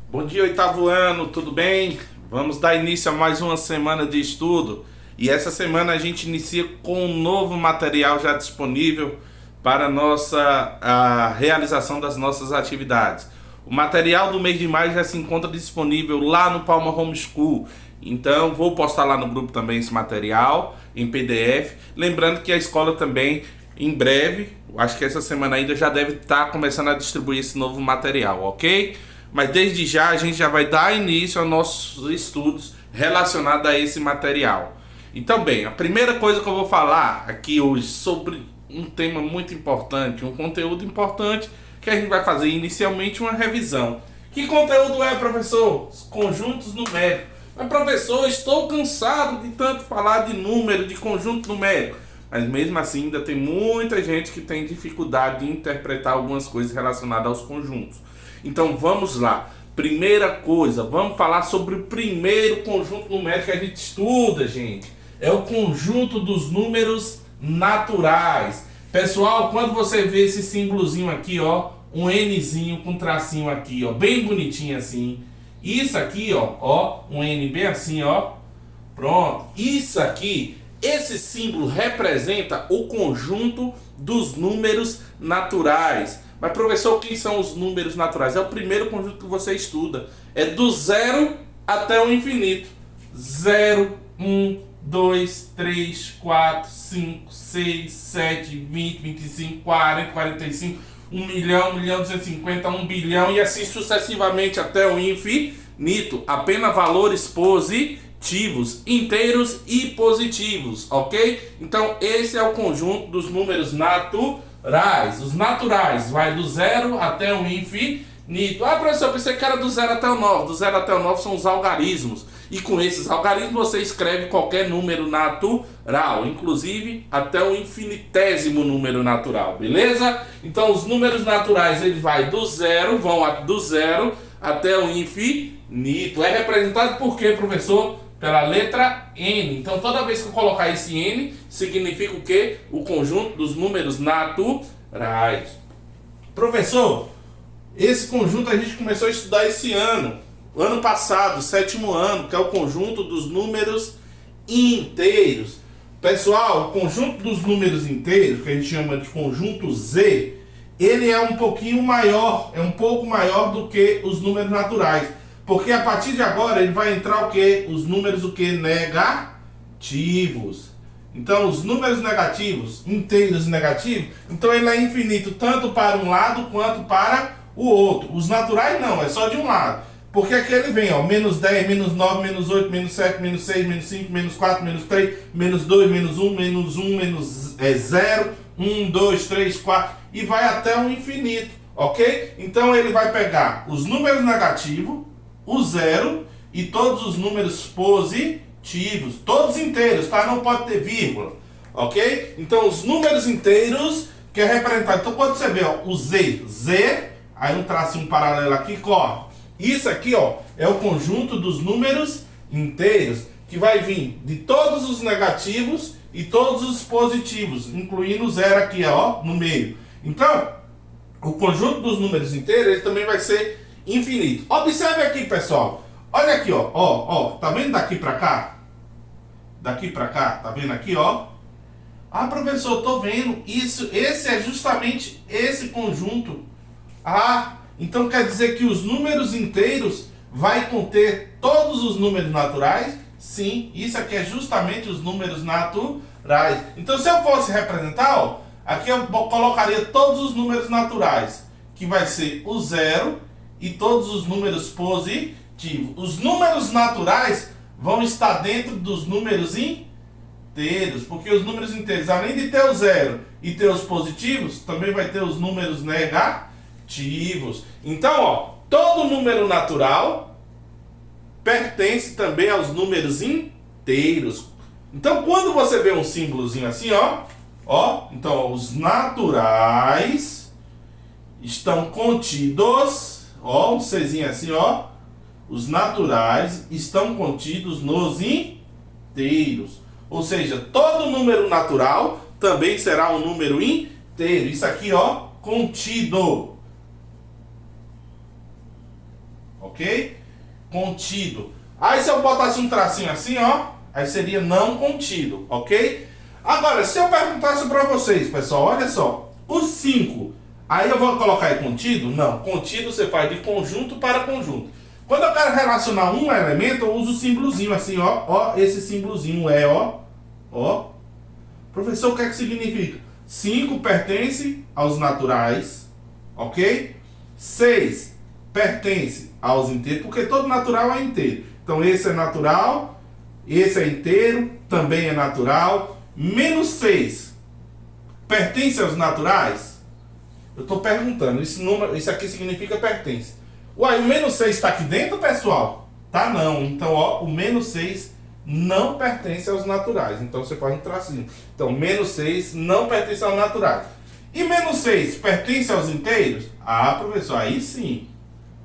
Bom dia, oitavo ano, tudo bem? Vamos dar início a mais uma semana de estudo e essa semana a gente inicia com um novo material já disponível para a realização das nossas atividades. O material do mês de maio já se encontra disponível lá no Palma Homeschool, então vou postar lá no grupo também esse material em PDF. Lembrando que a escola também, em breve, acho que essa semana ainda já deve estar começando a distribuir esse novo material, ok? Mas desde já a gente já vai dar início aos nossos estudos relacionados a esse material. Então, bem, a primeira coisa que eu vou falar aqui hoje sobre um tema muito importante, um conteúdo importante, que a gente vai fazer inicialmente uma revisão. Que conteúdo é, professor? Os conjuntos numéricos. Mas, professor, estou cansado de tanto falar de número, de conjunto numérico. Mas mesmo assim ainda tem muita gente que tem dificuldade de interpretar algumas coisas relacionadas aos conjuntos. Então vamos lá. Primeira coisa, vamos falar sobre o primeiro conjunto numérico que a gente estuda, gente. É o conjunto dos números naturais. Pessoal, quando você vê esse símbolozinho aqui, ó, um Nzinho com tracinho aqui, ó, bem bonitinho assim. Isso aqui, ó, um N bem assim, ó. Pronto. Isso aqui, esse símbolo representa o conjunto dos números naturais. Mas, professor, o que são os números naturais? É o primeiro conjunto que você estuda. É do zero até o infinito. 0, 1, 2, 3, 4, 5, 6, 7, 20, 25, 40, 45, 1 milhão, 1 milhão 250, 1 bilhão e assim sucessivamente até o infinito. Apenas valores positivos, inteiros e positivos, ok? Então, esse é o conjunto dos números naturais. Os naturais vai do 0 até o infinito. Ah, professor, eu pensei que era do 0 até o 9. Do 0 até o 9 são os algarismos. E com esses algarismos você escreve qualquer número natural, inclusive até o infinitésimo número natural, beleza? Então os números naturais ele vai do 0, do 0 até o infinito. É representado por quê, professor? Pela letra N. Então toda vez que eu colocar esse N, significa o quê? O conjunto dos números naturais. Professor, esse conjunto a gente começou a estudar esse ano. Ano passado, sétimo ano, que é o conjunto dos números inteiros. Pessoal, o conjunto dos números inteiros, que a gente chama de conjunto Z, ele é um pouquinho maior, é um pouco maior do que os números naturais. Porque a partir de agora ele vai entrar o quê? Os números o quê? Negativos. Então os números negativos, inteiros e negativos, então ele é infinito tanto para um lado quanto para o outro. Os naturais não, é só de um lado. Porque aqui ele vem, ó, menos 10, menos 9, menos 8, menos 7, menos 6, menos 5, menos 4, menos 3, menos 2, menos 1, menos 1, menos 0, 1, 2, 3, 4, e vai até o infinito, ok? Então ele vai pegar os números negativos, o zero e todos os números positivos, todos inteiros, tá? Não pode ter vírgula, ok? Então os números inteiros que é representado. Então quando você vê, ó, o Z, aí um tracinho paralelo aqui, corre. Isso aqui, ó, é o conjunto dos números inteiros, que vai vir de todos os negativos e todos os positivos, incluindo o zero aqui, ó, no meio. Então, o conjunto dos números inteiros, ele também vai ser infinito. Observe aqui, pessoal. Olha aqui, ó, tá vendo daqui pra cá? Daqui pra cá, tá vendo aqui, ó? Ah, professor, tô vendo. Esse é justamente esse conjunto. Ah, então quer dizer que os números inteiros vai conter todos os números naturais? Sim, isso aqui é justamente os números naturais. Então se eu fosse representar, ó, aqui eu colocaria todos os números naturais, que vai ser o zero e todos os números positivos. Os números naturais vão estar dentro dos números inteiros, porque os números inteiros, além de ter o zero e ter os positivos, também vai ter os números negativos. Então, ó, todo número natural pertence também aos números inteiros. Então, quando você vê um símbolozinho assim, ó, então ó, os naturais estão contidos, ó, um Czinho assim, ó, os naturais estão contidos nos inteiros. Ou seja, todo número natural também será um número inteiro. Isso aqui, ó, contido. Ok? ok? Contido. Aí se eu botasse um tracinho assim, ó, aí seria não contido, ok? Agora, se eu perguntasse para vocês, pessoal, olha só, os 5, aí eu vou colocar aí contido? Não, contido você faz de conjunto para conjunto. Quando eu quero relacionar um elemento, eu uso o símbolozinho assim, ó, esse símbolozinho é, ó. Professor, o que é que significa? 5 pertence aos naturais, ok? 6 pertence aos inteiros, porque todo natural é inteiro. Então esse é natural, esse é inteiro, também é natural. Menos 6 pertence aos naturais? Eu estou perguntando, isso aqui significa pertence. Uai, o menos 6 está aqui dentro, pessoal? Tá não. Então, ó, o menos 6 não pertence aos naturais. Então você faz um tracinho. Então, menos 6 não pertence aos naturais. E menos 6 pertence aos inteiros? Ah, professor, aí sim.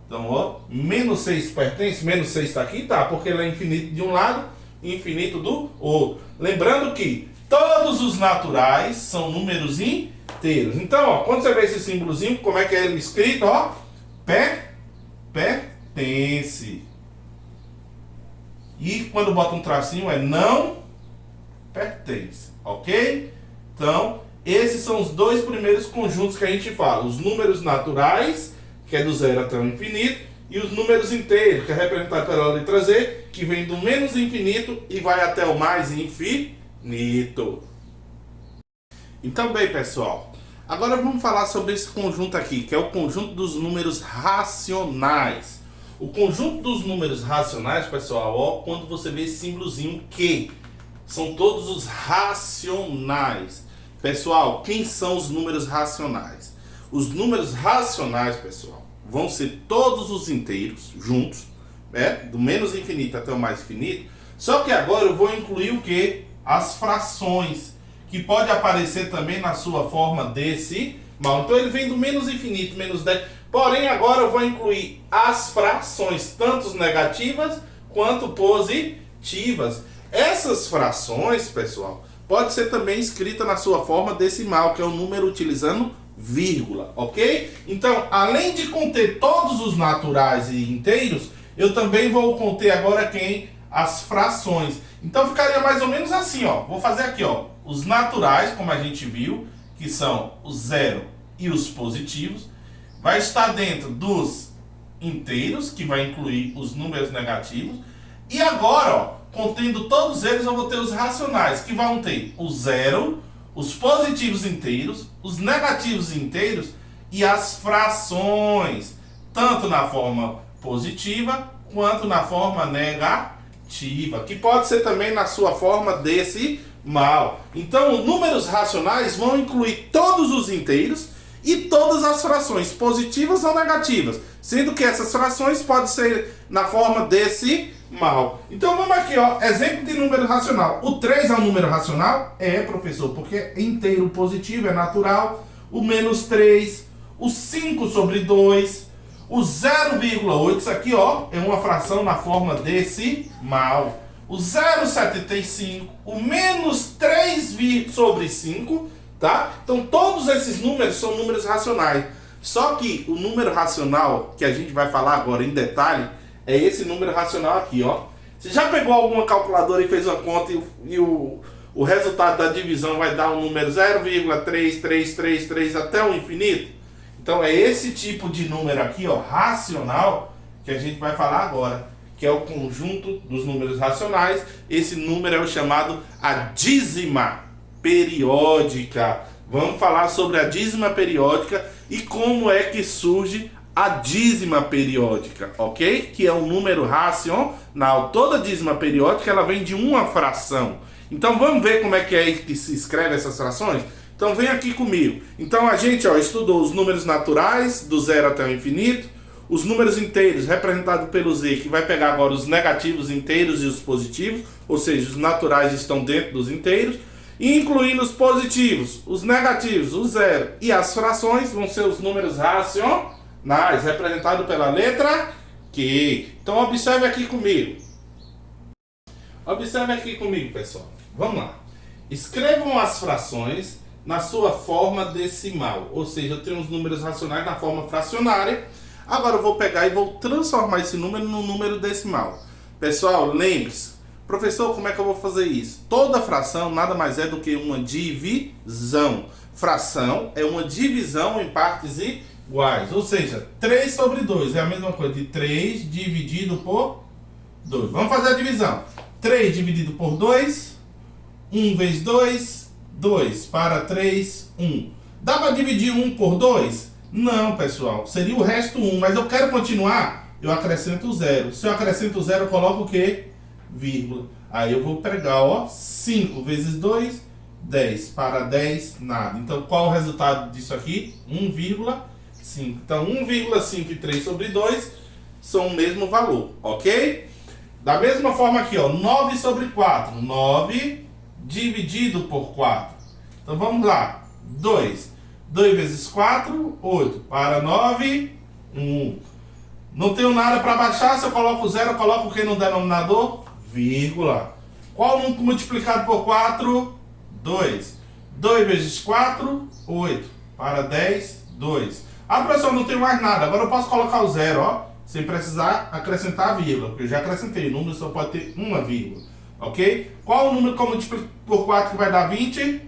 Então, ó, menos 6 pertence, menos 6 está aqui, tá? Porque ele é infinito de um lado e infinito do outro. Lembrando que todos os naturais são números inteiros. Então, ó, quando você vê esse símbolozinho, como é que é ele escrito, ó? Pertence. E quando bota um tracinho é não pertence, ok? Então, esses são os dois primeiros conjuntos que a gente fala. Os números naturais, que é do 0 até o infinito, e os números inteiros, que é representado pela letra Z, que vem do menos infinito e vai até o mais infinito. Então, bem, pessoal, agora vamos falar sobre esse conjunto aqui, que é o conjunto dos números racionais. O conjunto dos números racionais, pessoal, ó, quando você vê esse símbolozinho que são todos os racionais. Pessoal, quem são os números racionais? Os números racionais, pessoal, vão ser todos os inteiros juntos, né? Do menos infinito até o mais infinito. Só que agora eu vou incluir o que? As frações, que pode aparecer também na sua forma decimal. Então ele vem do menos infinito, menos 10. Porém, agora eu vou incluir as frações, tanto negativas quanto positivas. Essas frações, pessoal, pode ser também escrita na sua forma decimal, que é o número utilizando vírgula, ok? Então, além de conter todos os naturais e inteiros, eu também vou conter agora quem? As frações. Então ficaria mais ou menos assim, ó. Vou fazer aqui, ó, os naturais, como a gente viu, que são o 0 e os positivos. Vai estar dentro dos inteiros, que vai incluir os números negativos. E agora, ó, contendo todos eles, eu vou ter os racionais, que vão ter o 0, os positivos inteiros, os negativos inteiros e as frações, tanto na forma positiva quanto na forma negativa, que pode ser também na sua forma decimal. Então, os números racionais vão incluir todos os inteiros e todas as frações, positivas ou negativas, sendo que essas frações podem ser na forma decimal. Então vamos aqui, ó, exemplo de número racional. O 3 é um número racional? É, professor, porque é inteiro positivo, é natural. O menos 3, o 5 sobre 2, o 0,8, isso aqui, ó, é uma fração na forma decimal. O 0,75, o menos 3 sobre 5, tá? Então todos esses números são números racionais. Só que o número racional que a gente vai falar agora em detalhe é esse número racional aqui, ó. Você já pegou alguma calculadora e fez uma conta e o resultado da divisão vai dar um número 0,3333 até o infinito? Então é esse tipo de número aqui, ó, racional, que a gente vai falar agora, que é o conjunto dos números racionais. Esse número é o chamado a dízima periódica. Vamos falar sobre a dízima periódica e como é que surge a dízima periódica, ok? Que é um número racional. Toda dízima periódica ela vem de uma fração. Então vamos ver como é que se escreve essas frações? Então vem aqui comigo. Então a gente, ó, estudou os números naturais do 0 até o infinito, os números inteiros representados pelo Z, que vai pegar agora os negativos inteiros e os positivos, ou seja, os naturais estão dentro dos inteiros, incluindo os positivos, os negativos, o 0 e as frações vão ser os números racionais, representados pela letra Q. Então observe aqui comigo. Observe aqui comigo, pessoal. Vamos lá. Escrevam as frações na sua forma decimal, ou seja, eu tenho os números racionais na forma fracionária. Agora eu vou pegar e vou transformar esse número num número decimal. Pessoal, lembre-se, professor, como é que eu vou fazer isso? Toda fração nada mais é do que uma divisão. Fração é uma divisão em partes iguais, ou seja, 3 sobre 2 é a mesma coisa de 3 dividido por 2. Vamos fazer a divisão. 3 dividido por 2, 1 vezes 2, 2 para 3, 1. Dá para dividir 1 por 2? Não, pessoal, seria o resto 1, mas eu quero continuar, eu acrescento 0. Se eu acrescento 0, eu coloco o quê? Vírgula. Aí eu vou pegar, ó, 5 vezes 2, 10 para 10, nada. Então, qual o resultado disso aqui? 1,5. Então, 1,5 e 3 sobre 2 são o mesmo valor, ok? Da mesma forma aqui, ó, 9 sobre 4. 9 dividido por 4. Então, vamos lá. 2. 2 vezes 4, 8. Para 9, 1. Não tenho nada para baixar. Se eu coloco 0, eu coloco o que no denominador? Vírgula. Qual o número multiplicado por 4? 2. 2 vezes 4, 8. Para 10, 2. Ah, professor, não tenho mais nada. Agora eu posso colocar o 0, ó, sem precisar acrescentar a vírgula, porque eu já acrescentei. O número só pode ter uma vírgula, ok? Qual o número que eu multiplico por 4 que vai dar 20?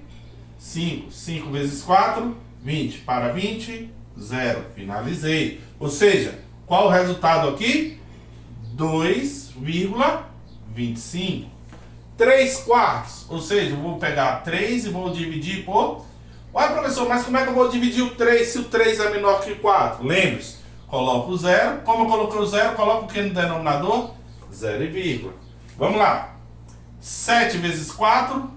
5. 5 vezes 4, 20. Para 20, 0. Finalizei. Ou seja, qual o resultado aqui? 2,25. 3 quartos. Ou seja, eu vou pegar 3 e vou dividir por... Olha, professor, mas como é que eu vou dividir o 3 se o 3 é menor que 4? Lembre-se, coloco o 0. Como eu coloquei o 0, coloco o que no denominador? 0 e vírgula. Vamos lá. 7 vezes 4,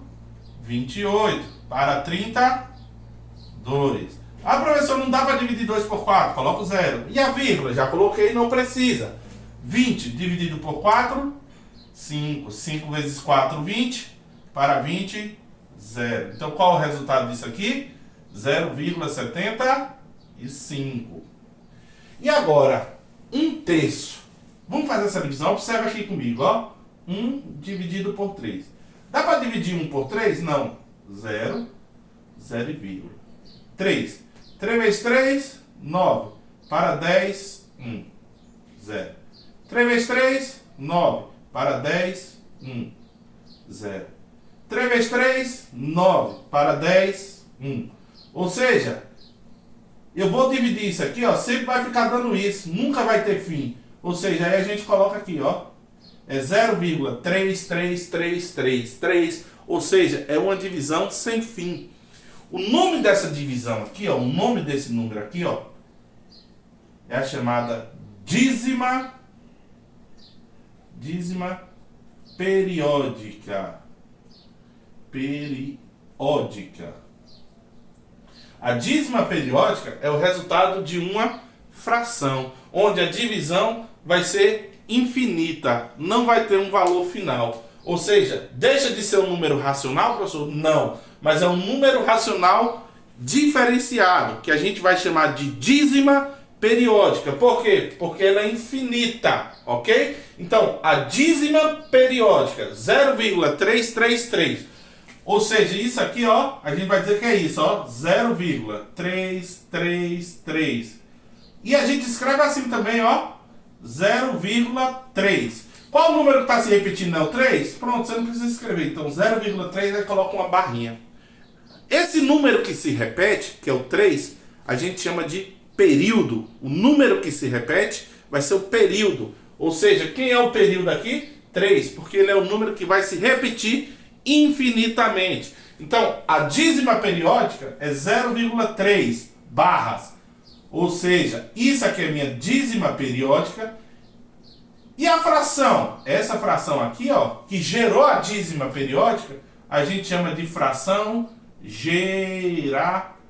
28. Para 32. Ah, professor, não dá para dividir 2 por 4. Coloco 0. E a vírgula? Já coloquei, não precisa. 20 dividido por 4, 5. 5 vezes 4, 20. Para 20, 0. Então, qual o resultado disso aqui? 0,75. E agora, 1/3. Vamos fazer essa divisão? Observa aqui comigo, ó. 1 dividido por 3. Dá para dividir 1 por 3? Não. 0, 0 e vírgula. 3. 3 vezes 3, 9. Para 10, 1. 0. 3 vezes 3, 9. Para 10, 1. 0. 3 vezes 3, 9. Para 10, 1. Ou seja, eu vou dividir isso aqui, ó. Sempre vai ficar dando isso. Nunca vai ter fim. Ou seja, aí a gente coloca aqui, ó. É 0,33333. Ou seja, é uma divisão sem fim. O nome dessa divisão aqui, ó. O nome desse número aqui, ó. É a chamada dízima periódica. A dízima periódica é o resultado de uma fração, onde a divisão vai ser infinita, não vai ter um valor final. Ou seja, deixa de ser um número racional, professor? Não, mas é um número racional diferenciado, que a gente vai chamar de dízima periódica. Por quê? Porque ela é infinita, ok? Então, a dízima periódica, 0,333. Ou seja, isso aqui, ó, a gente vai dizer que é isso, ó, 0,333. E a gente escreve assim também, ó, 0,3. Qual o número que está se repetindo? É o 3? Pronto, você não precisa escrever. Então, 0,3, aí coloca uma barrinha. Esse número que se repete, que é o 3, a gente chama de período. O número que se repete vai ser o período. Ou seja, quem é o período aqui? 3, porque ele é o número que vai se repetir infinitamente. Então, a dízima periódica é 0,3 barras. Ou seja, isso aqui é a minha dízima periódica. E a fração? Essa fração aqui, ó, que gerou a dízima periódica, a gente chama de fração geratriz,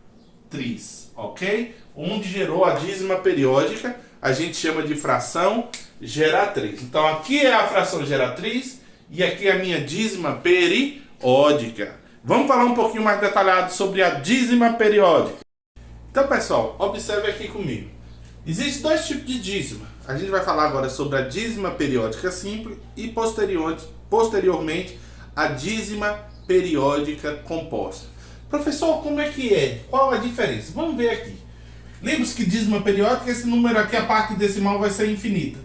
ok? Onde gerou a dízima periódica, a gente chama de fração geratriz. Então, aqui é a fração geratriz e aqui é a minha dízima periódica. Vamos falar um pouquinho mais detalhado sobre a dízima periódica. Então, pessoal, observe aqui comigo. Existem dois tipos de dízima. A gente vai falar agora sobre a dízima periódica simples e posteriormente a dízima periódica composta. Professor, como é que é? Qual a diferença? Vamos ver aqui. Lembra-se que dízima periódica, esse número aqui, a parte decimal vai ser infinita.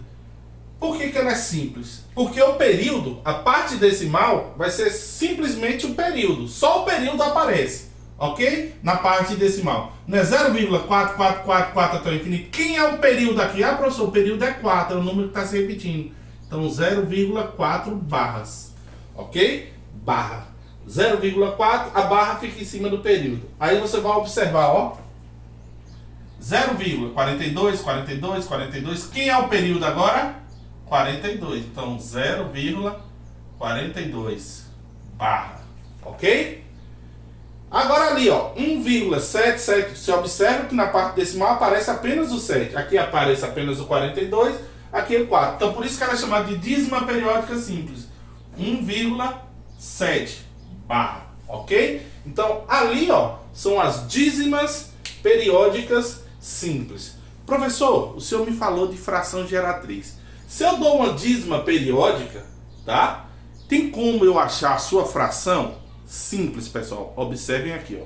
Por que ela é simples? Porque o período, a parte decimal, vai ser simplesmente o período. Só o período aparece, ok? Na parte decimal. Não é 0,4444 até o infinito. Quem é o período aqui? Ah, professor, o período é 4, é o número que está se repetindo. Então, 0,4 barras, ok? Barra. 0,4, a barra fica em cima do período. Aí você vai observar, ó. 0,42, 42, 42. Quem é o período agora? 42. Então, 0,42 barra. Ok? Agora ali, ó. 1,77. Você observa que na parte decimal aparece apenas o 7. Aqui aparece apenas o 42. Aqui é o 4. Então, por isso que ela é chamada de dízima periódica simples. 1,7 barra. Ok? Então, ali, ó, são as dízimas periódicas simples. Professor, o senhor me falou de fração geratriz. Se eu dou uma dízima periódica, tá? Tem como eu achar a sua fração? Simples, pessoal. Observem aqui, ó.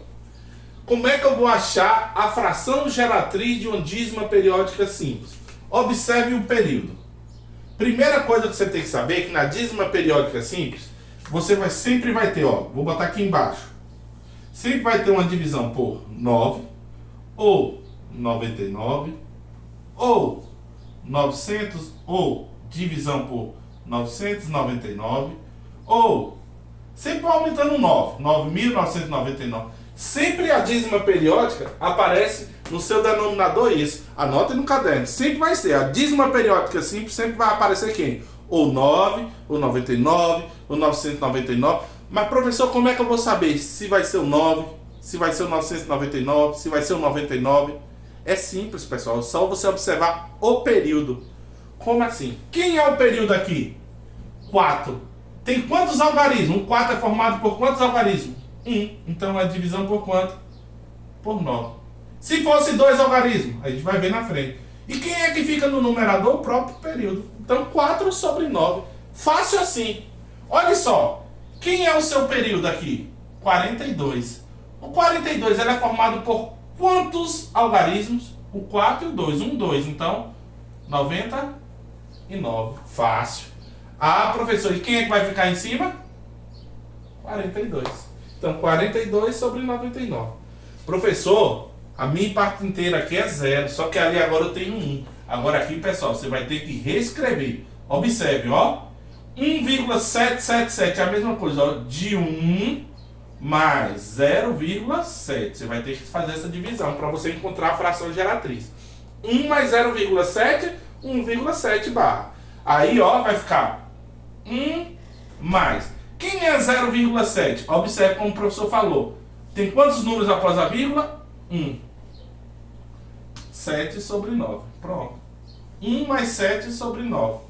Como é que eu vou achar a fração geratriz de uma dízima periódica simples? Observe o período. Primeira coisa que você tem que saber é que na dízima periódica simples, você sempre vai ter, ó, vou botar aqui embaixo. Sempre vai ter uma divisão por 9, ou 99, ou 900, ou divisão por 999, ou sempre aumentando 9, 9.999. Sempre a dízima periódica aparece no seu denominador isso. Anote no caderno. Sempre vai ser. A dízima periódica simples sempre vai aparecer quem? Ou 9, ou 99, ou 999. Mas professor, como é que eu vou saber se vai ser o 9, se vai ser o 999, se vai ser o 99? É simples, pessoal. É só você observar o período. Como assim? Quem é o período aqui? 4. Tem quantos algarismos? O 4 é formado por quantos algarismos? 1. Então a divisão por quanto? Por 9. Se fosse 2 algarismos, a gente vai ver na frente. E quem é que fica no numerador? O próprio período. Então 4 sobre 9. Fácil assim. Olha só. Quem é o seu período aqui? 42. O 42 ele é formado por quantos algarismos? O 4 e o 2. 1, 2. Então 99. Fácil. Ah, professor, e quem é que vai ficar em cima? 42. Então, 42 sobre 99. Professor, a minha parte inteira aqui é 0, só que ali agora eu tenho 1. Agora aqui, pessoal, você vai ter que reescrever. Observe, ó. 1,777 é a mesma coisa, ó. De 1 mais 0,7. Você vai ter que fazer essa divisão para você encontrar a fração geratriz. 1 mais 0,7, 1,7 barra. Aí, ó, vai ficar 1 mais. Quem é 0,7? Observe como o professor falou. Tem quantos números após a vírgula? 1. 7 sobre 9. Pronto. 1 mais 7 sobre 9.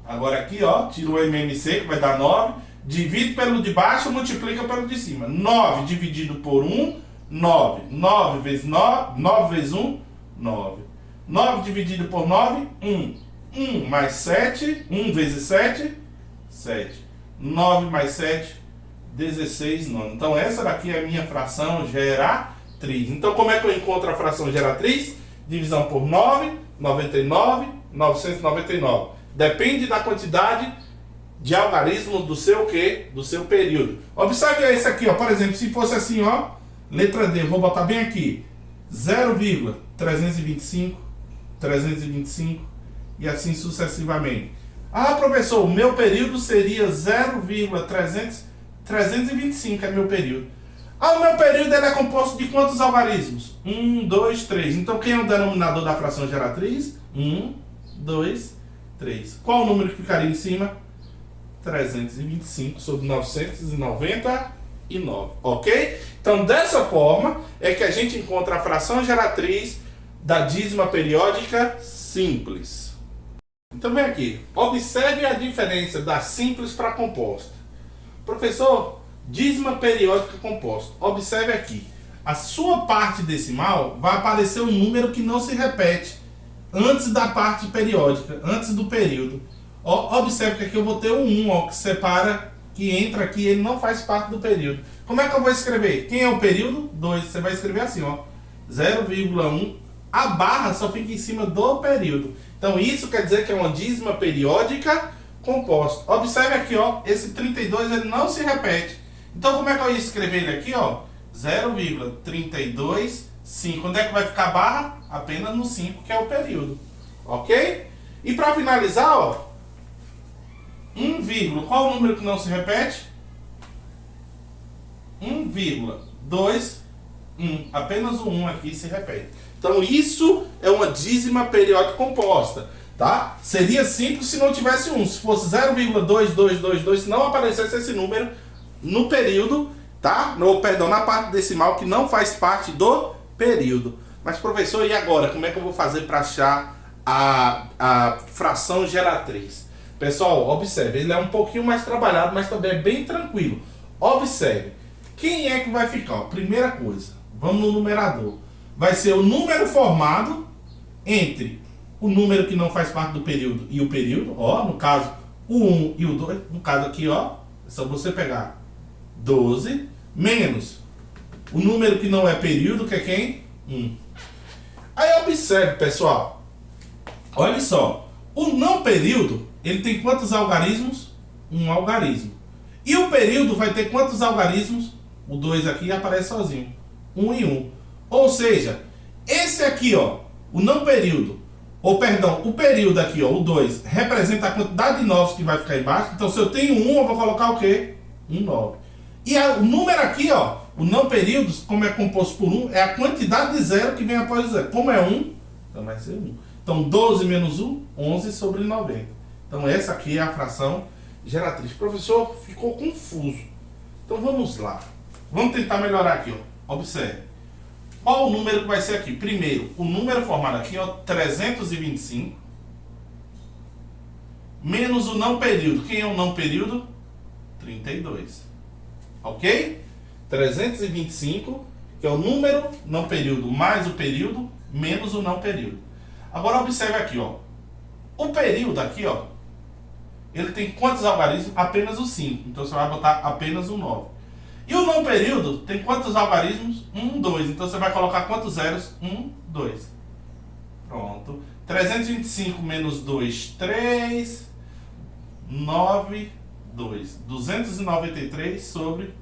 Agora aqui, ó, tira o MMC, que vai dar 9. Divide pelo de baixo, multiplica pelo de cima. 9 dividido por 1, 9. 9 vezes 9, 9 vezes 1, 9. 9 dividido por 9, 1. 1 mais 7, 1 vezes 7, 7. 9 mais 7, 16 nono. Então essa daqui é a minha fração geratriz. Então como é que eu encontro a fração geratriz? Divisão por 9, 99, 999. Depende da quantidade de algarismos do seu quê? Do seu período. Observe esse aqui, ó. Por exemplo, se fosse assim, ó. Letra D, vou botar bem aqui. 0,325, 325 e assim sucessivamente. Ah, professor, o meu período seria 0,325 é meu período. Ah, o meu período ele é composto de quantos algarismos? 1, 2, 3. Então quem é o denominador da fração geratriz? 1, 2, 3. Qual o número que ficaria em cima? 325 sobre 999. Ok? Então dessa forma é que a gente encontra a fração geratriz da dízima periódica simples. Então vem aqui, observe a diferença da simples para composta. Professor, dízima periódica composta. Observe aqui, a sua parte decimal vai aparecer um número que não se repete antes da parte periódica, antes do período. Ó, observe que aqui eu vou ter um 1, ó, que separa, que entra aqui, ele não faz parte do período. Como é que eu vou escrever? Quem é o período? 2. Você vai escrever assim, ó, 0,1 a barra só fica em cima do período. Então isso quer dizer que é uma dízima periódica composta. Observe aqui, ó, esse 32 ele não se repete. Então como é que eu ia escrever ele aqui, ó? 0,325. Onde é que vai ficar a barra? Apenas no 5, que é o período. Ok? E para finalizar, ó, 1, qual o número que não se repete? 1,21. Apenas o 1 aqui se repete. Então isso é uma dízima periódica composta, tá? Seria simples se não tivesse 1. Se fosse 0,2222, se não aparecesse esse número no período, tá? Perdão, na parte decimal que não faz parte do período. Mas professor, e agora? Como é que eu vou fazer para achar a fração geratriz? Pessoal, observe, ele é um pouquinho mais trabalhado, mas também é bem tranquilo. Observe, quem é que vai ficar? Ó, primeira coisa, vamos no numerador. Vai ser o número formado entre o número que não faz parte do período e o período, ó, no caso, o 1 e o 2, no caso aqui, ó, é só você pegar 12, menos o número que não é período, que é quem? 1. Aí observe, pessoal, olha só, o não período, ele tem quantos algarismos? Um algarismo. E o período vai ter quantos algarismos? O 2 aqui aparece sozinho, 1 e 1. Ou seja, esse aqui, ó, o não período, ou perdão, o período aqui, ó, o 2, representa a quantidade de 9 que vai ficar embaixo. Então se eu tenho 1, eu vou colocar o quê? Um 9. E o número aqui, ó, o não período, como é composto por 1, é a quantidade de 0 que vem após o 0. Como é 1, então vai ser 1. Então 12 menos 1, 11 sobre 90. Então essa aqui é a fração geratriz. Professor, ficou confuso. Então vamos lá. Vamos tentar melhorar aqui, ó. Observe. Qual o número que vai ser aqui? Primeiro, o número formado aqui, ó, 325. Menos o não período. Quem é o não período? 32. Ok? 325, que é o número não período mais o período, menos o não período. Agora observe aqui, ó. O período aqui, ó, ele tem quantos algarismos? Apenas o 5. Então você vai botar apenas o 9. E o não período tem quantos algarismos? 1, 2. Então você vai colocar quantos zeros? 1, 2. Pronto. 325 menos 2, 3. 9, 2. 293 sobre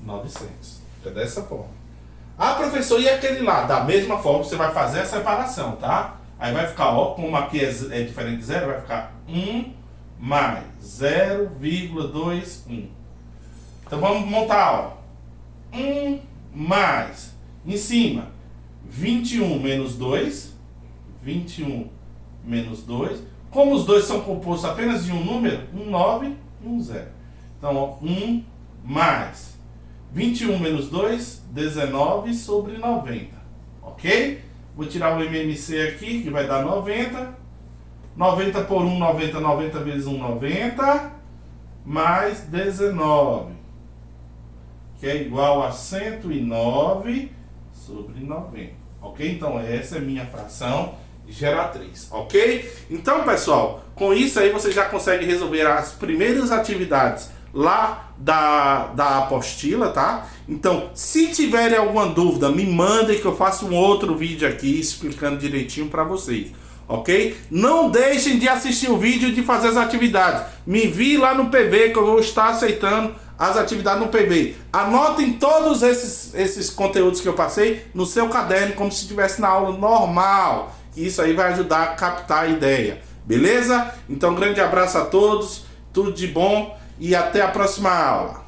900. É dessa forma. Ah, professor, e aquele lá? Da mesma forma, você vai fazer a separação, tá? Aí vai ficar, ó, como aqui é diferente de 0, vai ficar 1 mais 0,21. Então vamos montar, ó. 1 mais, em cima, 21 menos 2. 21 menos 2. Como os dois são compostos apenas de um número, 1, 9 e 1, 0. Então, ó, 1 mais 21 menos 2, 19 sobre 90. Ok? Vou tirar o MMC aqui, que vai dar 90. 90 por 1, 90. 90 vezes 1, 90. Mais 19. Que é igual a 109 sobre 90. Ok? Então, essa é minha fração geratriz. Ok? Então, pessoal, com isso aí você já consegue resolver as primeiras atividades lá da apostila, tá? Então, se tiverem alguma dúvida, me mandem que eu faço um outro vídeo aqui explicando direitinho para vocês, ok? Não deixem de assistir o vídeo e de fazer as atividades. Me envie lá no PV que eu vou estar aceitando as atividades no PV. Anotem todos esses conteúdos que eu passei no seu caderno como se estivesse na aula normal. Isso aí vai ajudar a captar a ideia. Beleza? Então, grande abraço a todos, tudo de bom e até a próxima aula.